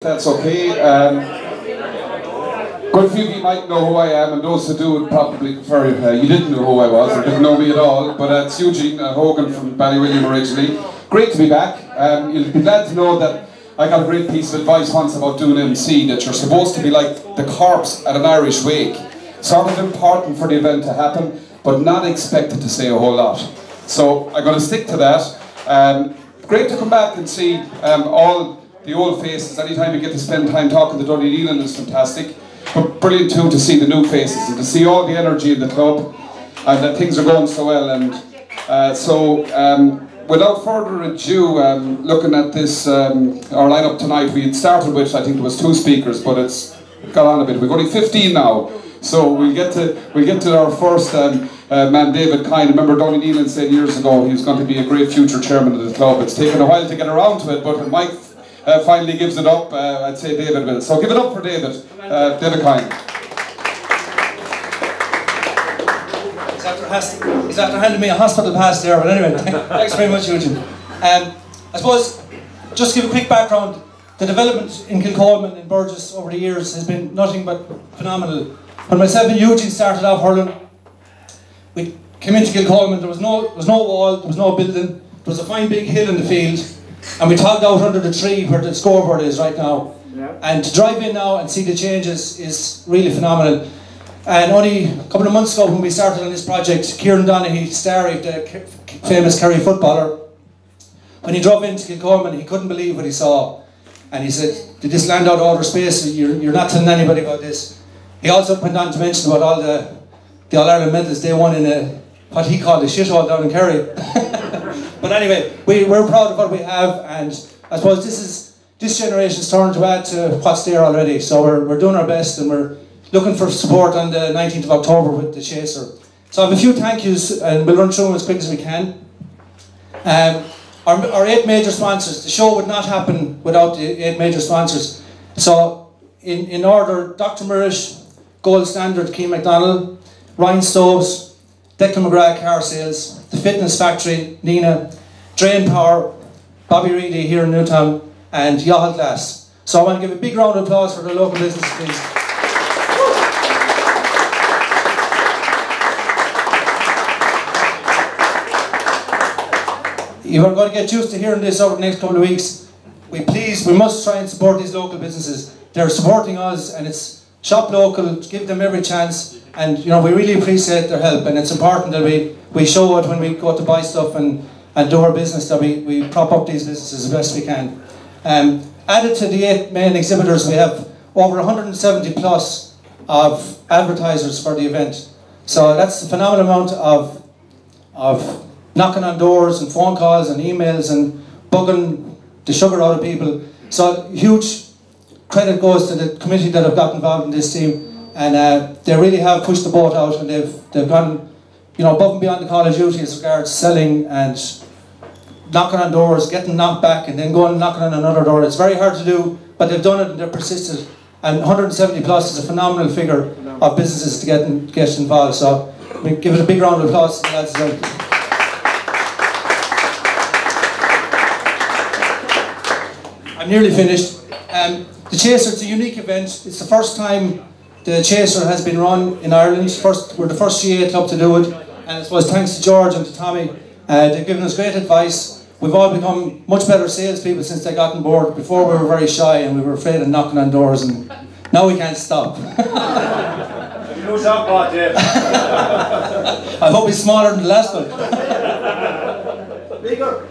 That's okay. Good few of you might know who I am, and those who do would probably prefer you didn't know who I was, or didn't know me at all. But it's Eugene Hogan from Ballywilliam originally. Great to be back. You'll be glad to know that I got a great piece of advice once about doing MC, that you're supposed to be like the corpse at an Irish wake. Sort of important for the event to happen, but not expected to say a whole lot. So I'm going to stick to that. Great to come back and see all the old faces. Anytime you get to spend time talking to Donegal is fantastic. But brilliant too to see the new faces and to see all the energy in the club and that things are going so well. And without further ado, looking at this our lineup tonight, we had started with, I think there was 2 speakers, but it's got on a bit. We've only 15 now, so we'll get to our first man, David Kine. Remember Donny Nealon said years ago he was going to be a great future chairman of the club. It's taken a while to get around to it, but when Mike finally gives it up, I'd say David will. So give it up for David, David Kine. He's after handing me a hospital pass there, but anyway, thanks very much, Eugene. I suppose, just to give a quick background, the development in Kilcoleman and Burgess over the years has been nothing but phenomenal. When myself and Eugene started off hurling, we came into Kilcoleman, there was no wall, there was no building, there was a fine big hill in the field, and we tugged out under the tree where the scoreboard is right now. Yeah. And to drive in now and see the changes is really phenomenal. And only a couple of months ago when we started on this project, Kieran Donaghy, Starry, the famous Kerry footballer, when he drove into Kilcoleman, he couldn't believe what he saw. And he said, did this land out of outer space? You're not telling anybody about this. He also went on to mention about all the All-Ireland medals they won in what he called a shithole down in Kerry. But anyway, we're proud of what we have, and I suppose this generation's turn to add to what's there already. So we're doing our best, and we're looking for support on the 19th of October with the Chaser. So I have a few thank yous, and we'll run through them as quick as we can. Our 8 major sponsors. The show would not happen without the 8 major sponsors. So in order, Dr. Mirish, Gold Standard, Keane McDonald, Ryan Stoves, Declan McGrath Car Sales, The Fitness Factory, Nina, Drain Power, Bobby Reedy here in Newtown, and Yahal Glass. So I want to give a big round of applause for the local businesses, please. You are going to get used to hearing this over the next couple of weeks. We must try and support these local businesses. They're supporting us, and it's shop local, give them every chance, and you know, we really appreciate their help, and it's important that we show it when we go to buy stuff and do our business, that we prop up these businesses as best we can. Added to the 8 main exhibitors, we have over 170 plus of advertisers for the event. So that's a phenomenal amount of knocking on doors and phone calls and emails and bugging the sugar out of people. So huge credit goes to the committee that have got involved in this team, and they really have pushed the boat out, and they've gone, you know, above and beyond the call of duty as regards selling and knocking on doors, getting knocked back, and then going and knocking on another door. It's very hard to do, but they've done it and they've persisted. And 170 plus is a phenomenal figure of businesses to get involved. So we give it a big round of applause to the lads as well. I'm nearly finished. The Chaser, it's a unique event. It's the first time the Chaser has been run in Ireland. We're the first GA club to do it, and I suppose thanks to George and to Tommy, they've given us great advice. We've all become much better salespeople since they got on board. Before we were very shy and we were afraid of knocking on doors, and now we can't stop. Who's that part, Dave? I hope he's smaller than the last one. Bigger.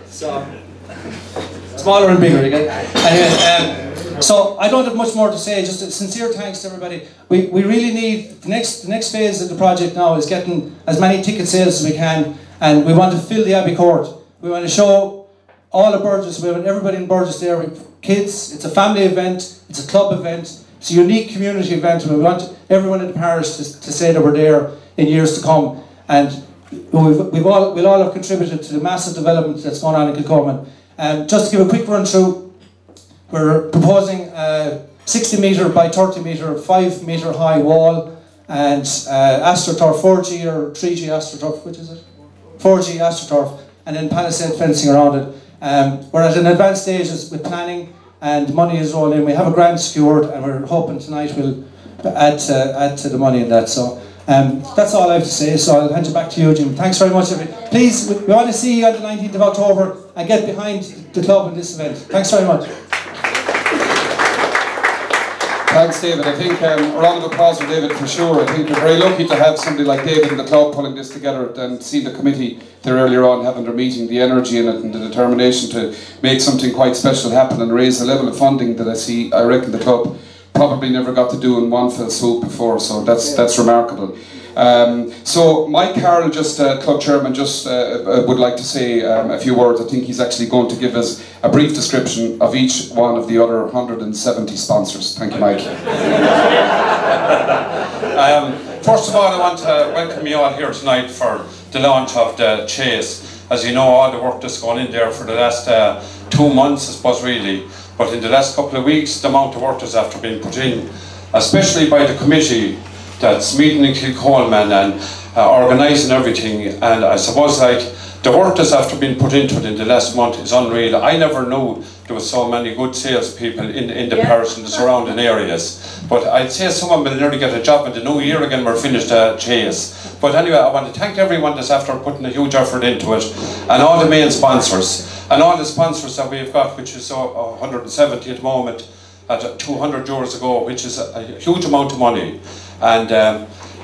Smaller and bigger again. Anyway, so I don't have much more to say. Just a sincere thanks to everybody. We really need the next phase of the project now is getting as many ticket sales as we can, and we want to fill the Abbey Court. We want to show all of Burgess. We want everybody in Burgess there. Kids. It's a family event. It's a club event. It's a unique community event, and we want everyone in the parish to say that we're there in years to come. And we'll all have contributed to the massive development that's going on in Kilcoleman. Just to give a quick run through, we're proposing a 60 metre by 30 metre, 5 metre high wall, and AstroTurf, 4G or 3G AstroTurf, which is it? 4G AstroTurf, and then palisade fencing around it. We're at an advanced stage with planning. and money is rolling in. We have a grant secured, and we're hoping tonight we'll add to the money in that. So that's all I have to say, so I'll hand you back to you, Jim. Thanks very much. Please, we want to see you on the 19th of October and get behind the club in this event. Thanks very much. Thanks, David. I think a round of applause for David for sure. I think we're very lucky to have somebody like David in the club pulling this together, and seeing the committee there earlier on having their meeting, the energy in it and the determination to make something quite special happen and raise the level of funding that I reckon the club probably never got to do in one fell swoop before, so that's remarkable. So Mike Carroll, just club chairman, just would like to say a few words. I think he's actually going to give us a brief description of each one of the other 170 sponsors. Thank you, Mike. First of all, I want to welcome you all here tonight for the launch of the Chase. As you know, all the work that's gone in there for the last 2 months, I suppose, really. But in the last couple of weeks, the amount of work that's after been put in, especially by the committee that's meeting in Kilcoleman and organising everything, and I suppose like the work that's after been put into it in the last month is unreal. I never knew there was so many good salespeople in the parish and the surrounding areas. But I'd say someone will nearly get a job in the new year again. We're finished Chase. But anyway, I want to thank everyone that's after putting a huge effort into it, and all the main sponsors. And all the sponsors that we've got, which is 170 at the moment, at 200 euros ago, which is a huge amount of money. And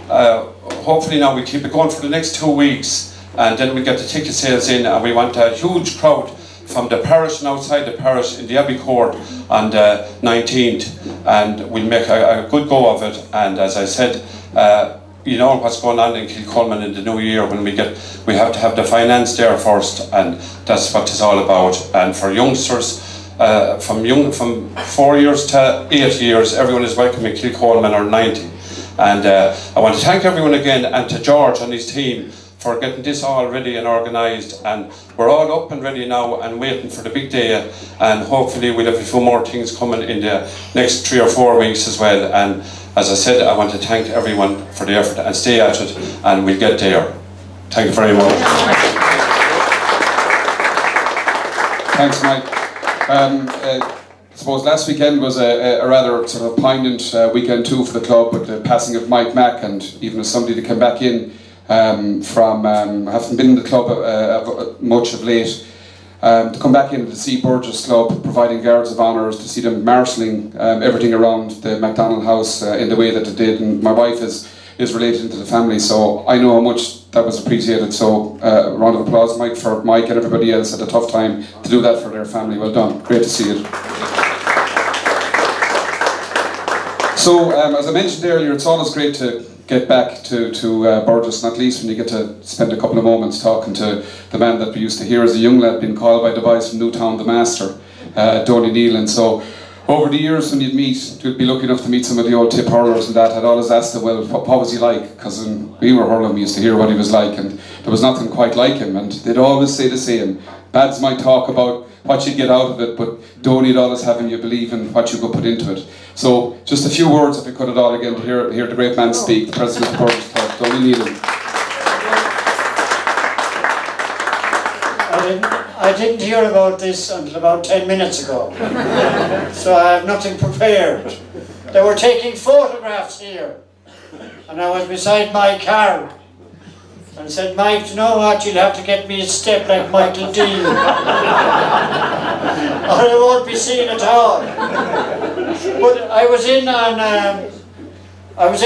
hopefully now we keep it going for the next 2 weeks, and then we get the ticket sales in, and we want a huge crowd from the parish and outside the parish in the Abbey Court on the 19th, and we'll make a good go of it. And as I said, you know what's going on in Kilcoleman in the new year, when we have to have the finance there first, and that's what it's all about. And for youngsters, from 4 years to 8 years, everyone is welcome in Kilcoleman, or 90. And I want to thank everyone again, and to George and his team for getting this all ready and organised, and we're all up and ready now and waiting for the big day, and hopefully we'll have a few more things coming in the next 3 or 4 weeks as well. And as I said, I want to thank everyone for the effort, and stay at it, and we'll get there. Thank you very much. Thanks, Mike. I suppose last weekend was a rather sort of poignant weekend too for the club, with the passing of Mike Mack, and even as somebody that came back in from having been in the club much of late, to come back in to see Burgess Club providing guards of honours, to see them marshalling everything around the MacDonald house in the way that it did. And my wife is related to the family, so I know how much that was appreciated. So a round of applause, Mike, for Mike and everybody else at a tough time to do that for their family. Well done, great to see it. So as I mentioned earlier, it's always great to get back to Burgess, not least when you get to spend a couple of moments talking to the man that we used to hear as a young lad being called by the boys from Newtown the Master, Donny Nealon. So over the years when you'd meet, you'd be lucky enough to meet some of the old tip hurlers and that, I'd always ask them, well, what was he like? Because when we were hurling, we used to hear what he was like, and there was nothing quite like him, and they'd always say the same. Bads might talk about what you'd get out of it, but Donny'd always having you believe in what you could put into it. So just a few words, if we could at all, again, to hear the great man speak, the president of the Burgess Club, Donny Nealon. I didn't hear about this until about 10 minutes ago, so I have nothing prepared. They were taking photographs here, and I was beside Mike Carroll, and said, Mike, you know what, you'll have to get me a step like Michael Dean, or I won't be seen at all. But I was in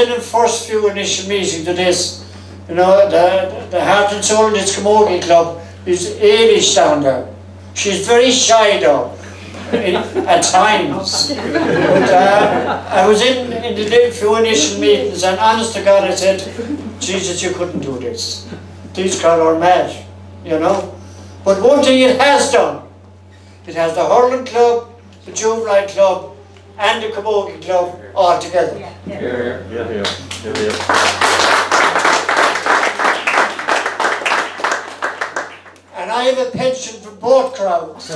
the first few initial meetings of this. You know, the Heart and Soul in its Camogie Club is Eilish down there. She's very shy though, at times. But I was in the few initial meetings, and honest to God I said, Jesus, you couldn't do this. These guys are mad, you know. But one thing it has done, it has the hurling club, the juvenile club, and the Camogie club all together. Yeah. And I have a pension for both crowds.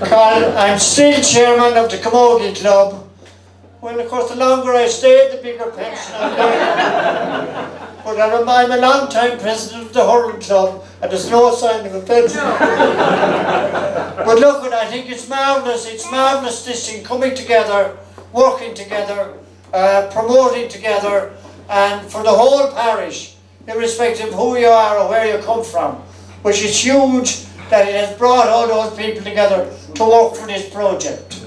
Carl, I'm still chairman of the Camogie club. Well, of course, the longer I stay, the bigger pension I get. But I'm a long-time president of the hurling club, and there's no sign of offence. But look, I think it's marvellous this thing, coming together, working together, promoting together, and for the whole parish, irrespective of who you are or where you come from, which is huge that it has brought all those people together to work for this project.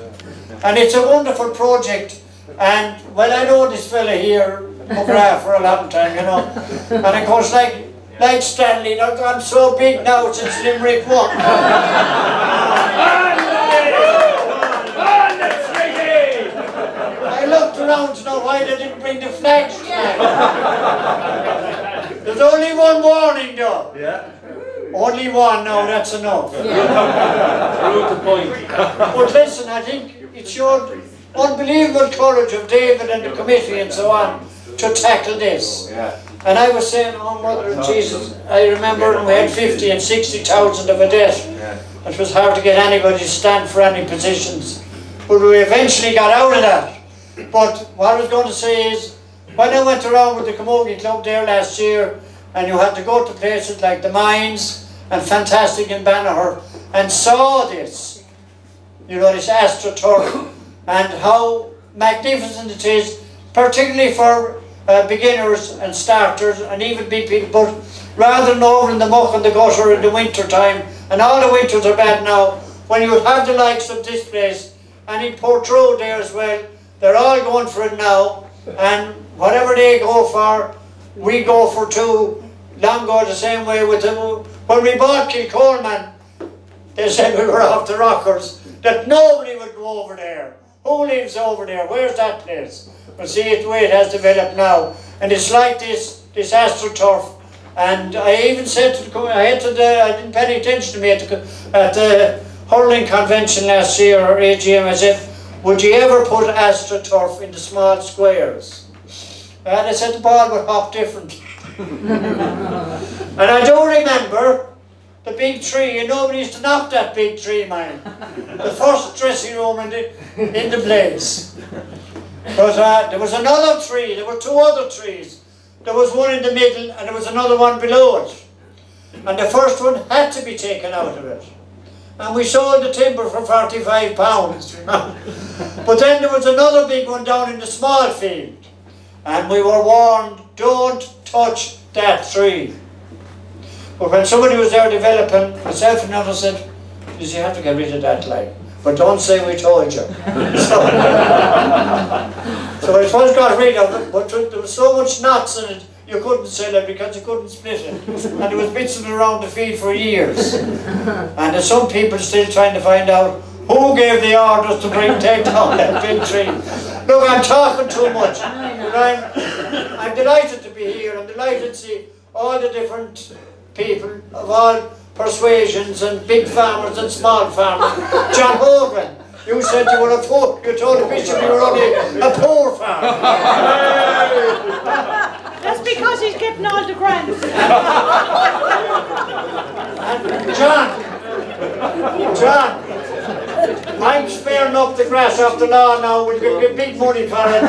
And it's a wonderful project, and well, I know this fella here, McGrath, for a long time, you know, and of course, like Stanley, they've gone so big now since Limerick won. I looked around to know why they didn't bring the flags tonight. There's only one warning though. Yeah. Only one, no, that's enough. Prove the point. But listen, I think it showed unbelievable courage of David and the committee and so on to tackle this. And I was saying, oh mother of Jesus, I remember we had 50 and 60,000 of a debt. It was hard to get anybody to stand for any positions. But we eventually got out of that. But what I was going to say is, when I went around with the Camogie Club there last year, and you had to go to places like the Mines and Fantastic in Banagher, and saw this, you know, this AstroTurf, and how magnificent it is, particularly for beginners and starters and even big people, but rather than over in the muck and the gutter in the winter time, and all the winters are bad now, when you have the likes of this place, and in Portroad there as well, they're all going for it now, and whatever they go for, we go for too. Long ago the same way with them. When we bought Kilcoleman, they said we were off the rockers, that nobody would go over there. Who lives over there? Where's that place? But see the way it has developed now. And it's like this AstroTurf. And I even said to the, I didn't pay any attention to me at the hurling convention last year, or AGM, I said, would you ever put AstroTurf in the small squares? And I said the ball would hop different. And I do remember the big tree, and nobody used to knock that big tree, man. The first dressing room in the place. But there was another tree, there were two other trees. There was one in the middle and there was another one below it. And the first one had to be taken out of it. And we sold the timber for £45. But then there was another big one down in the small field. And we were warned, don't touch that tree. But when somebody was there developing, myself and others said, you have to get rid of that, like. But don't say we told you. So I first got rid of it, but there was so much knots in it, you couldn't sell it because you couldn't split it. And there was bits of it around the field for years. And there's some people still trying to find out who gave the orders to take down that big tree. Look, I'm talking too much. But I'm delighted to be here. I'm delighted to see all the different people of all persuasions and big farmers and small farmers. John Hogan, you said you were a poor, you told the bishop you were only a poor farmer. That's because he's getting all the grants. And John, I'm sparing up the grass off the lawn now, we'll get big money for it.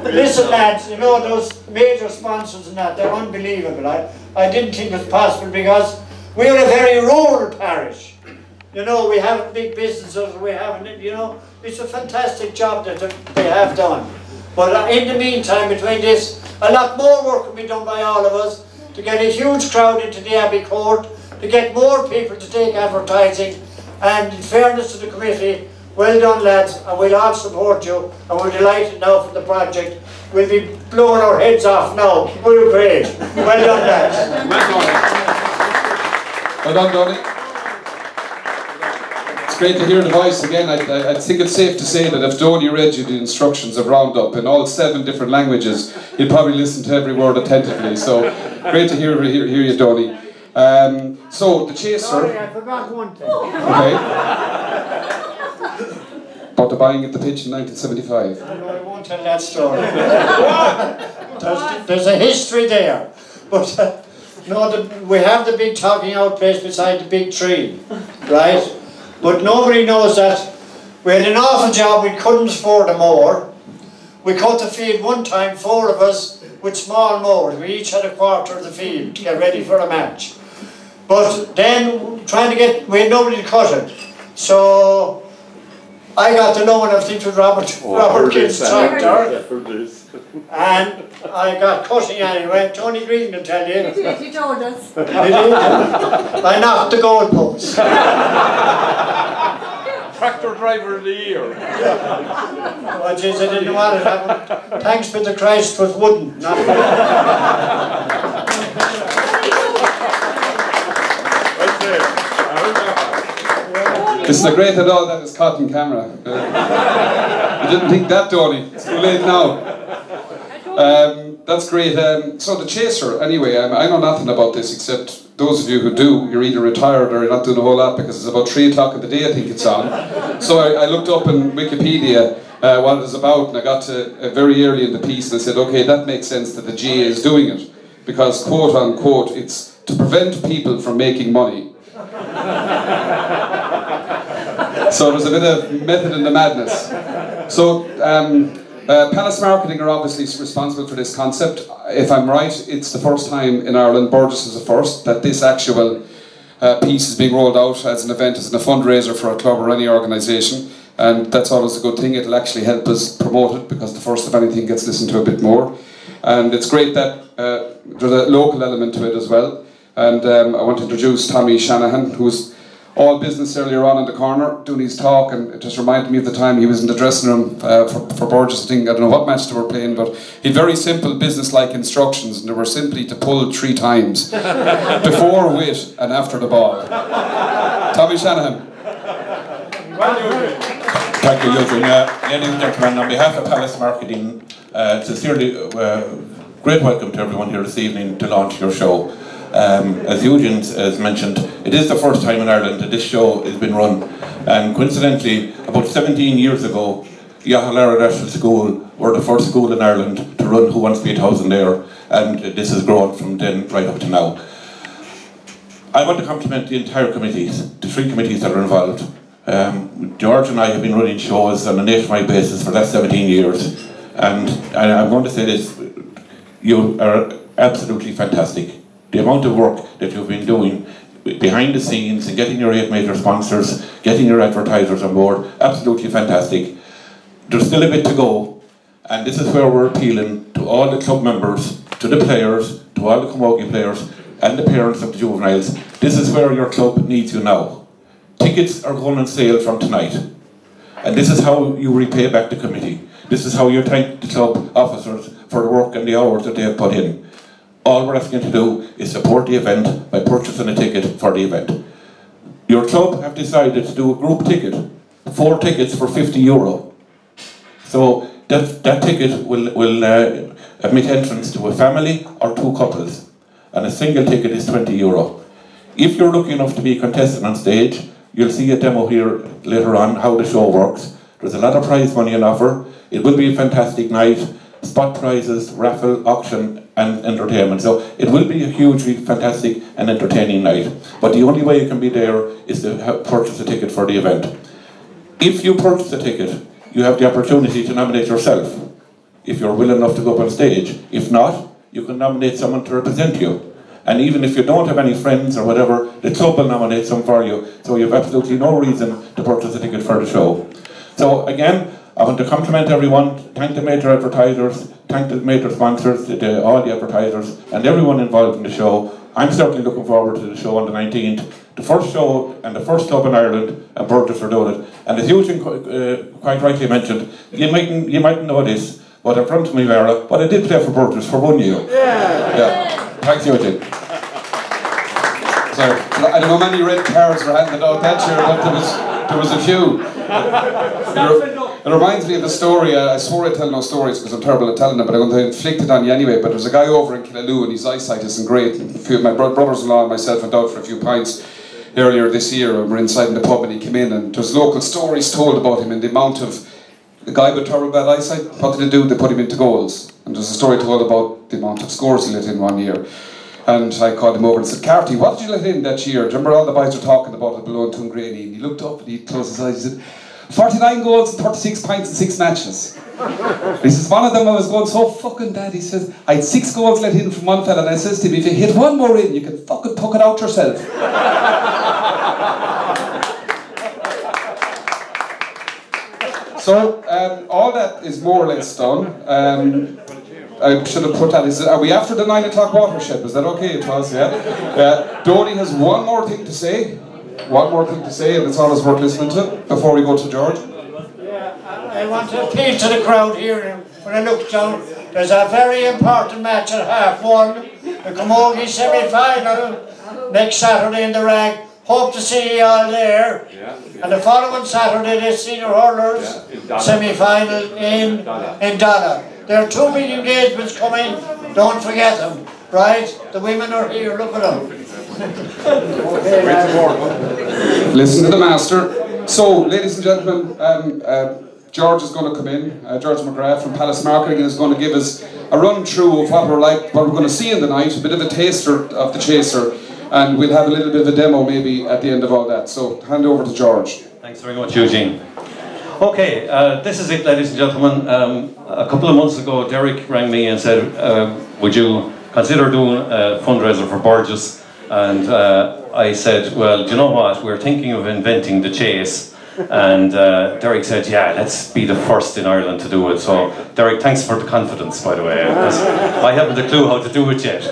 Listen lads, you know those major sponsors and that, they're unbelievable. I didn't think it was possible because we're a very rural parish. You know, we haven't big businesses, we haven't, you know, it's a fantastic job that they have done. But in the meantime, between this, a lot more work can be done by all of us to get a huge crowd into the Abbey Court, to get more people to take advertising, and in fairness to the committee, well done lads, and we'll all support you, and we're delighted now for the project. We'll be blowing our heads off now. We're great. Well done lads. Well done, Donny. It's great to hear the voice again. I think it's safe to say that if Donny read you the instructions of Roundup in all 7 different languages, he'd probably listen to every word attentively. So great to hear you, Donny. So the chaser. Sorry, I forgot one thing. Okay. About the buying at the pitch in 1975. I won't tell that story. There's a history there. But no, we have the big talking out place beside the big tree, right? But nobody knows that We had an awful job, we couldn't afford a mower. We cut the field one time, 4 of us, with small mowers. We each had a quarter of the field to get ready for a match. But then, we had nobody to cut it. So, I got the loan of things with Robert Kidd's tractor. And I got cutting anyway. Tony Green will tell you. He told us. I knocked the goalpost. Tractor driver of the year. Oh, jeez, I didn't want it happen. Thanks be to Christ, was wooden. This is a great that all that is caught in camera. You didn't think that, Tony. It's too late now. That's great. So the chaser, anyway, I know nothing about this except those of you who do, you're either retired or you're not doing a whole lot because it's about 3 o'clock in the day, I think it's on. So I looked up in Wikipedia what it was about, and I got to very early in the piece and I said, okay, that makes sense that the GA is doing it because, quote unquote, it's to prevent people from making money. So there's a bit of method in the madness. So Palace Marketing are obviously responsible for this concept. If I'm right, it's the first time in Ireland, Burgess is the first, that this actual piece is being rolled out as an event, as a fundraiser for a club or any organisation. And that's always a good thing. It'll actually help us promote it because the first of anything gets listened to a bit more. And it's great that there's a local element to it as well. And I want to introduce Tommy Shanahan, who's all business earlier on in the corner, doing his talk, and it just reminded me of the time he was in the dressing room for Burgess. I don't know what match they were playing, but he had very simple business-like instructions, and they were simply to pull 3 times, before, with, and after the ball. Tommy Shanahan. Thank you, Eugene. Ladies and gentlemen, on behalf of Palace Marketing, sincerely, great welcome to everyone here this evening to launch your show. As Eugene has mentioned, it is the first time in Ireland that this show has been run, and coincidentally, about 17 years ago, Yahalara National School were the first school in Ireland to run Who Wants to Be a Thousandaire, and this has grown from then right up to now. I want to compliment the entire committees, the 3 committees that are involved. George and I have been running shows on a nationwide basis for the last 17 years, and I'm going to say this, you are absolutely fantastic. The amount of work that you've been doing behind the scenes and getting your 8 major sponsors, getting your advertisers on board, absolutely fantastic. There's still a bit to go, and this is where we're appealing to all the club members, to the players, to all the camogie players, and the parents of the juveniles. This is where your club needs you now. Tickets are going on sale from tonight, and this is how you repay back the committee. This is how you thank the club officers for the work and the hours that they have put in. All we're asking to do is support the event by purchasing a ticket for the event. Your club have decided to do a group ticket, 4 tickets for €50. So that ticket will admit entrance to a family or 2 couples, and a single ticket is €20. If you're lucky enough to be a contestant on stage, you'll see a demo here later on how the show works. There's a lot of prize money on offer. It will be a fantastic night. Spot prizes, raffle, auction and entertainment. So it will be a hugely fantastic and entertaining night. But the only way you can be there is to purchase a ticket for the event. If you purchase a ticket, you have the opportunity to nominate yourself, if you're willing enough to go up on stage. If not, you can nominate someone to represent you. And even if you don't have any friends or whatever, the club will nominate some for you. So you have absolutely no reason to purchase a ticket for the show. So again, I want to compliment everyone, thank the major advertisers, thank the major sponsors, all the advertisers, and everyone involved in the show. I'm certainly looking forward to the show on the 19th. The first show and the first club in Ireland, and Burgess are doing it. And as Eugene quite rightly mentioned, you mightn't know this, but in front of me, Vera, but I did play for Burgess for 1 year. Yeah. Thanks, Eugene. Sorry, I don't know how many red cards were handed out that year, but there was a few. It reminds me of a story. I swore I'd tell no stories because I'm terrible at telling them, but I'm going to inflict it on you anyway. But there's a guy over in Killaloo and his eyesight isn't great. And a few of my brothers-in-law and myself went out for a few pints earlier this year, and we're inside in the pub and he came in, and there's local stories told about him and the amount of the guy with terrible bad eyesight. What did they do? They put him into goals. And there's a story told about the amount of scores he let in 1 year. And I called him over and said, Carty, what did you let in that year? Do you remember all the boys were talking about it below in Tungraney? And he looked up and he closed his eyes and said, 49 goals and 36 points in 6 matches. He says, one of them I was going so fucking bad, he says, I had 6 goals let in from one fella, and I says to him, if you hit one more in, you can fucking tuck it out yourself. So, all that is more or less done. I should have put that. Are we after the 9 o'clock watershed? Was that okay? It was, yeah. Donnie has one more thing to say. One more thing to say, and it's always worth listening to before we go to George. Yeah, I want to appeal to the crowd here. And when I look down, there's a very important match at 1:30. The Camogie semi-final next Saturday in the Rag. Hope to see you all there. And the following Saturday, the senior hurlers semi-final in Donna. There are 2 big engagements coming. Don't forget them, right? The women are here. Look at them. Listen to the master. So, ladies and gentlemen, George is going to come in. George McGrath from Palace Marketing is going to give us a run through of what we're going to see in the night, a bit of a taster of the chaser, and we'll have a little bit of a demo maybe at the end of all that. So, hand over to George. Thanks very much, Eugene. Okay, this is it, ladies and gentlemen. A couple of months ago, Derek rang me and said, would you consider doing a fundraiser for Burgess? And I said, well, do you know what? We're thinking of inventing the chase. And Derek said, yeah, let's be the first in Ireland to do it. So, Derek, thanks for the confidence, by the way, because I haven't a clue how to do it yet.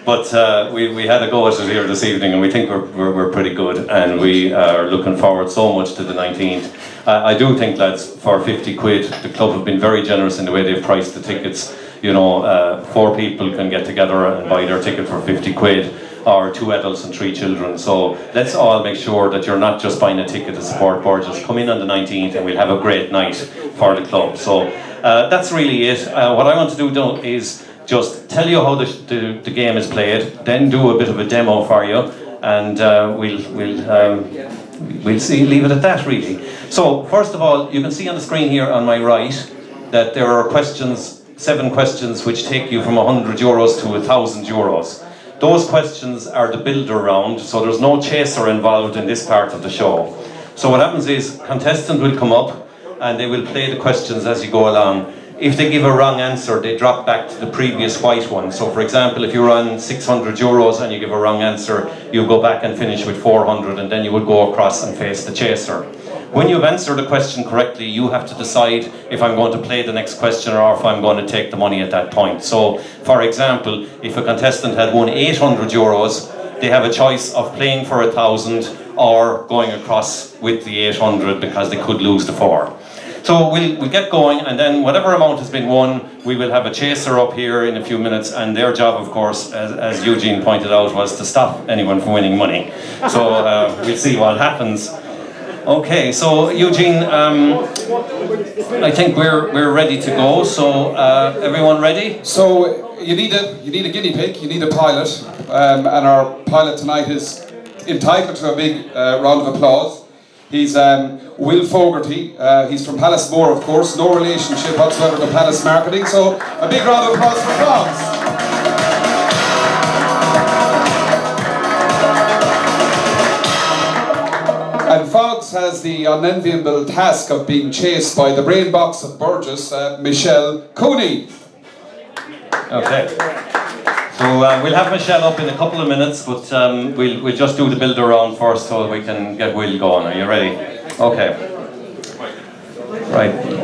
But we had a go at it here this evening, and we think we're pretty good, and we are looking forward so much to the 19th. I do think, lads, for 50 quid, the club have been very generous in the way they've priced the tickets. You know, 4 people can get together and buy their ticket for 50 quid, or 2 adults and 3 children. So let's all make sure that you're not just buying a ticket to support Burgess. Come in on the 19th and we'll have a great night for the club. So that's really it. What I want to do is just tell you how the game is played, then do a bit of a demo for you, and we'll see, leave it at that really. So first of all, you can see on the screen here on my right that there are questions, 7 questions which take you from €100 to €1,000. Those questions are the builder round, so there's no chaser involved in this part of the show. So what happens is, contestant will come up and they will play the questions as you go along. If they give a wrong answer, they drop back to the previous white one. So for example, if you're on €600 and you give a wrong answer, you go back and finish with 400, and then you would go across and face the chaser. When you've answered the question correctly, you have to decide if I'm going to play the next question or if I'm going to take the money at that point. So, for example, if a contestant had won €800, they have a choice of playing for 1,000 or going across with the 800 because they could lose the 4. So we'll get going, and then whatever amount has been won, we will have a chaser up here in a few minutes, and their job, of course, as Eugene pointed out, was to stop anyone from winning money. So we'll see what happens. Okay, so Eugene, I think we're ready to go. So everyone ready? So you need a guinea pig, you need a pilot, and our pilot tonight is entitled to a big round of applause. He's Will Fogarty. He's from Palace Moor, of course. No relationship whatsoever to Palace Marketing. So a big round of applause for Fox. And Fox has the unenviable task of being chased by the brain box of Burgess, Michelle Cooney. Okay. So we'll have Michelle up in a couple of minutes, but we'll just do the build around first so we can get Will going. Are you ready? Okay.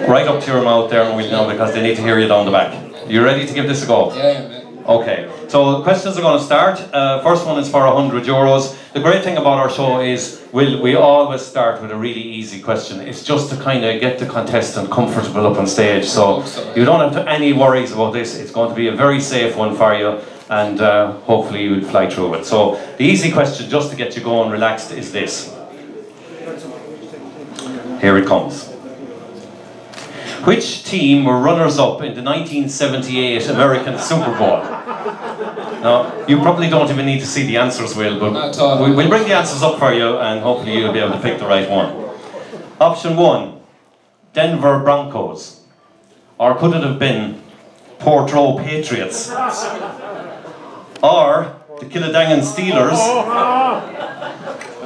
Right up to your mouth there, and we'll know, because they need to hear you down the back. You ready to give this a go? Yeah, man. Okay, so the questions are going to start. First one is for €100. The great thing about our show is we always start with a really easy question. It's just to kind of get the contestant comfortable up on stage. So you don't have any worries about this. It's going to be a very safe one for you, and hopefully you'll fly through it. So the easy question, just to get you going relaxed, is this. Here it comes. Which team were runners-up in the 1978 American Super Bowl? Now, you probably don't even need to see the answers, Will, but we'll bring the answers up for you, and hopefully you'll be able to pick the right one. Option 1, Denver Broncos. Or could it have been Portroe Patriots? Or the Kildangan Steelers?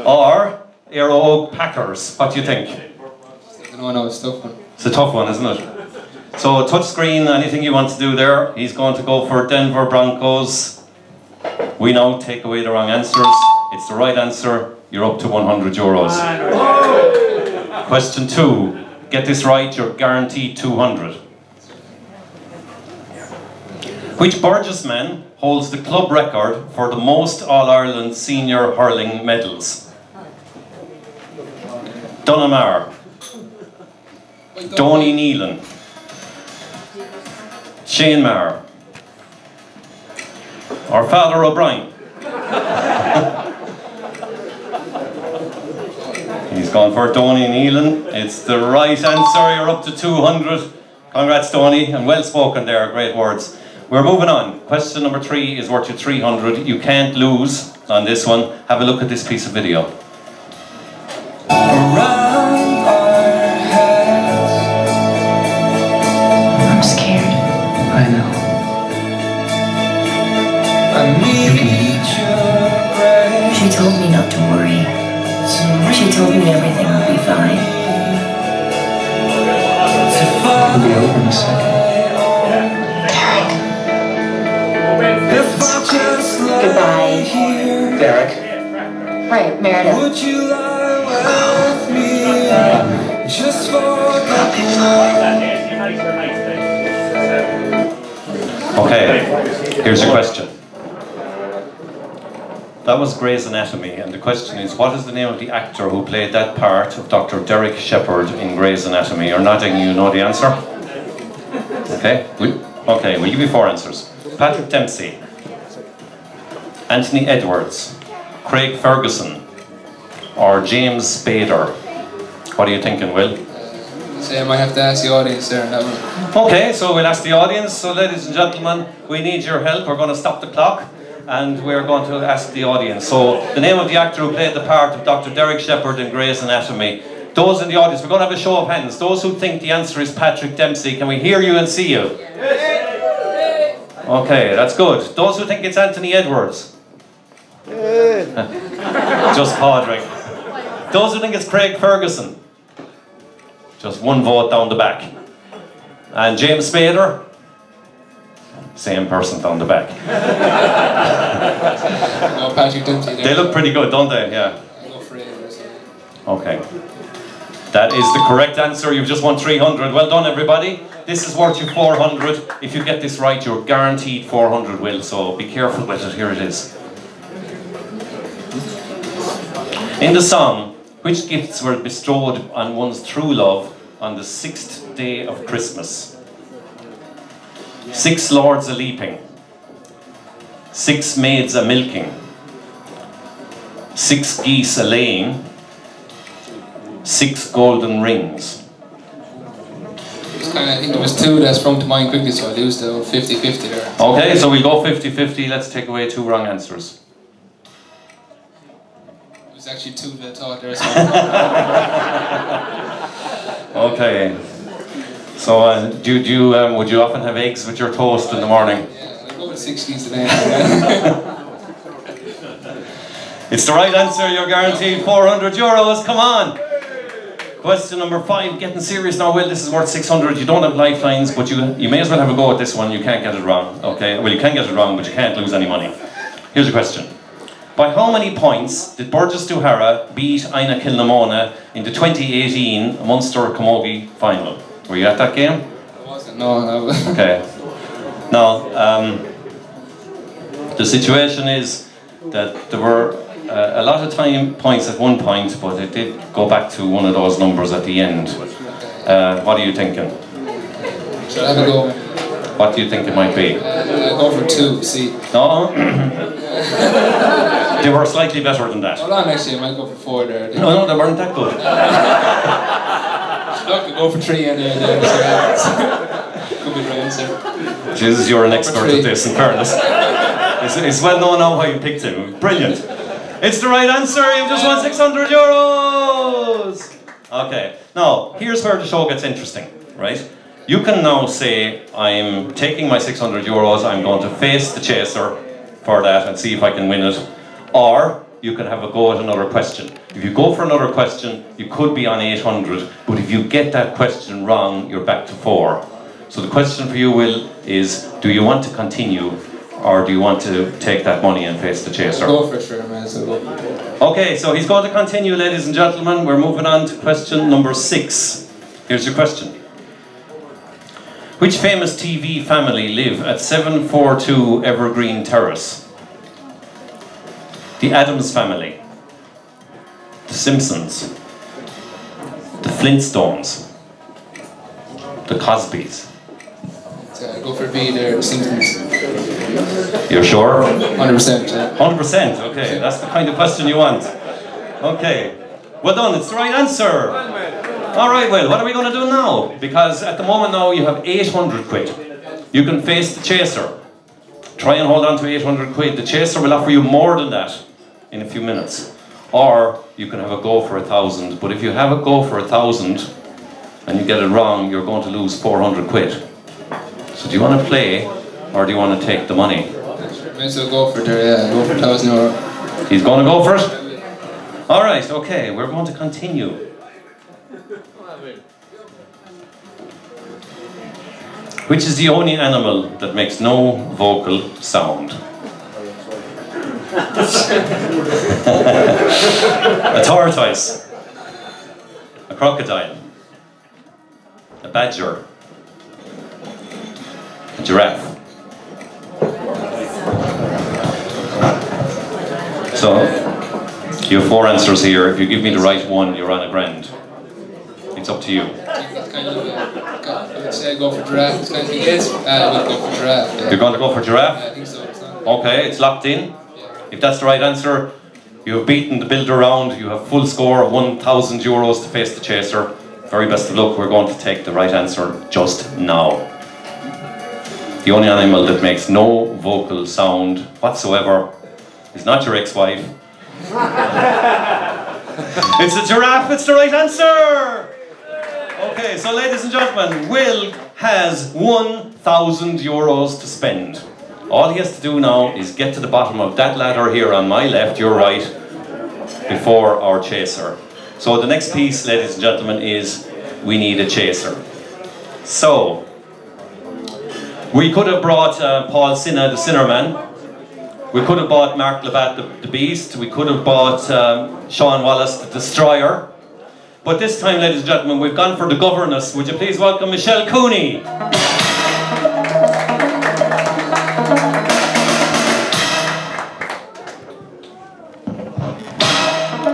Or Aero Packers. What do you think? No, it's a tough one. It's a tough one, isn't it? So, touchscreen, anything you want to do there? He's going to go for Denver Broncos. We now take away the wrong answers. It's the right answer. You're up to 100 euros. Question 2. Get this right, you're guaranteed 200. Which Burgess man holds the club record for the most All-Ireland senior hurling medals? Dunamar, Donny Nealon, Shane Maher, or Father O'Brien? He's gone for Donny Nealon. It's the right answer. You're up to 200. Congrats, Donny, and well spoken there. Great words. We're moving on. Question number 3 is worth you 300. You can't lose on this one. Have a look at this piece of video. I'm scared. I know. She told me not to worry. She told me everything will be fine. It'll be over in a second. Goodbye. Derek. Right, Meredith. Would you lie with me just for a couple Okay, here's your question. That was Grey's Anatomy, and the question is, what is the name of the actor who played that part of Dr. Derek Shepherd in Grey's Anatomy? You're nodding, you know the answer? Okay, we'll give you 4 answers. Patrick Dempsey, Anthony Edwards, Craig Ferguson, or James Spader. What are you thinking, Will? So I might have to ask the audience there on that one. Okay, so we'll ask the audience. So ladies and gentlemen, we need your help. We're going to stop the clock and we're going to ask the audience. So the name of the actor who played the part of Dr. Derek Shepherd in Grey's Anatomy. Those in the audience, we're going to have a show of hands. Those who think the answer is Patrick Dempsey, can we hear you and see you? Okay, that's good. Those who think it's Anthony Edwards? Just pondering. Those who think it's Craig Ferguson? Just 1 vote down the back. And James Spader? Same person down the back. No, Patrick Dempsey there. They look pretty good, don't they? Yeah. I'll go for it. Okay. That is the correct answer. You've just won 300. Well done, everybody. This is worth you 400. If you get this right, you're guaranteed 400, Will. So be careful with it. Here it is. In the song, which gifts were bestowed on one's true love on the 6th day of Christmas? 6 lords a leaping, 6 maids a milking, 6 geese a laying, 6 golden rings. I think there was 2 that sprung to mind quickly, so I lose the 50-50 there. Okay, so we'll go 50-50. Let's take away 2 wrong answers. There's actually 2 that I thought there. So. Okay. So, would you often have eggs with your toast in the morning? Yeah, I'll go with 6 geese today. It's the right answer. You're guaranteed 400 euros. Come on. Question number 5. Getting serious now, Will. This is worth 600. You don't have lifelines, but you may as well have a go at this one. You can't get it wrong. Okay. Well, you can get it wrong, but you can't lose any money. Here's a question. By how many points did Burgess Duhara beat Aina Kilnamona in the 2018 Munster Camogie final? Were you at that game? I wasn't, no. Okay. Now, the situation is that there were a lot of points at one point, but it did go back to one of those numbers at the end. What are you thinking? Should I have a go? What do you think it might be? I'll go for 2, see. No? They were slightly better than that. Hold on, actually, I might go for 4 there. No, they weren't that good. Look, I'll go for 3 anyway there. So could be the answer. Jesus, you're an expert at this, in fairness. It's well known now why you picked him. Brilliant. It's the right answer. You've just won 600 euros. Okay. Now, here's where the show gets interesting, right? You can now say, I'm taking my 600 euros, I'm going to face the chaser for that and see if I can win it. Or, you can have a go at another question. If you go for another question, you could be on 800, but if you get that question wrong, you're back to 4. So the question for you, Will, is do you want to continue, or do you want to take that money and face the chaser? Go for it, sure, man. So go. Okay, so he's going to continue, ladies and gentlemen. We're moving on to question number 6. Here's your question. Which famous TV family live at 742 Evergreen Terrace? The Addams Family, the Simpsons, the Flintstones, the Cosbys. Go for B there, Simpsons. You're sure? 100%. Yeah. 100%, okay, that's the kind of question you want. Okay, well done, it's the right answer. Alright, well, what are we going to do now? Because at the moment now you have 800 quid. You can face the chaser. Try and hold on to 800 quid. The chaser will offer you more than that in a few minutes. Or you can have a go for 1,000. But if you have a go for 1,000 and you get it wrong, you're going to lose 400 quid. So do you want to play, or do you want to take the money? Might as well go for it there, yeah. Go for 1,000 euro. He's going to go for it? Alright, okay, we're going to continue. Which is the only animal that makes no vocal sound? A tortoise, a crocodile, a badger, a giraffe. So, you have 4 answers here. If you give me the right one, you're on a grand. It's up to you. Let's say go for giraffe. It's kind of yes. We'll go for giraffe. Yeah. You're going to go for giraffe? Yeah, I think so. Okay, it's locked in. If that's the right answer, you have beaten the builder round. You have full score of 1,000 euros to face the chaser. Very best of luck. We're going to take the right answer just now. The only animal that makes no vocal sound whatsoever is not your ex-wife. It's a giraffe. It's the right answer. Okay, so ladies and gentlemen, Will has 1,000 euros to spend. All he has to do now is get to the bottom of that ladder here on my left, your right, before our chaser. So the next piece, ladies and gentlemen, is we need a chaser. So, we could have brought Paul Sinha, the Sinnerman. We could have bought Mark Labatt, the Beast. We could have bought Sean Wallace, the Destroyer. But this time, ladies and gentlemen, we've gone for the governess. Would you please welcome Michelle Cooney?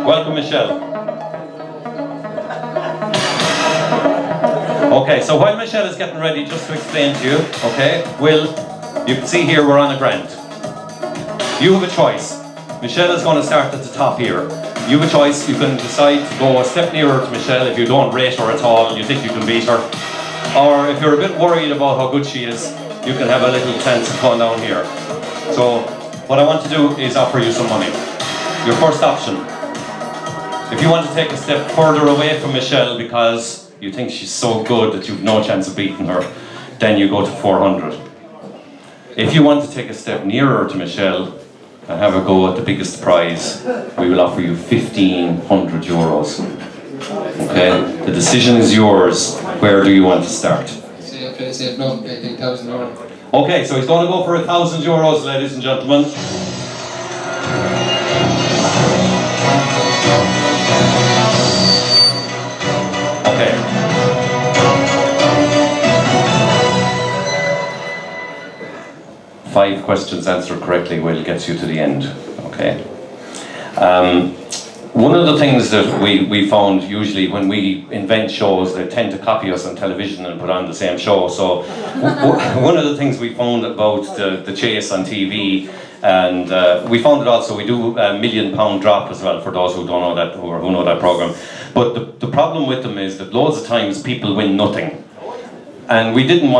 Welcome, Michelle. Okay, so while Michelle is getting ready, just to explain to you, okay, Will, you can see here we're on a grant. You have a choice. Michelle is going to start at the top here. You have a choice. You can decide to go a step nearer to Michelle if you don't rate her at all and you think you can beat her. Or if you're a bit worried about how good she is, you can have a little chance of going down here. So, what I want to do is offer you some money. Your first option. If you want to take a step further away from Michelle because you think she's so good that you've no chance of beating her, then you go to 400. If you want to take a step nearer to Michelle and have a go at the biggest prize, we will offer you 1,500 euros. Okay? The decision is yours. Where do you want to start? Say no, pay 1,000 euro. Okay, so he's going to go for 1,000 euros, ladies and gentlemen. Okay. Five questions answered correctly will get you to the end. Okay. One of the things that we found usually when we invent shows, they tend to copy us on television and put on the same show. So one of the things we found about the chase on TV, and we found it also, we do a £1 million drop as well for those who don't know that, who know that program. But the problem with them is that loads of times people win nothing. And we didn't want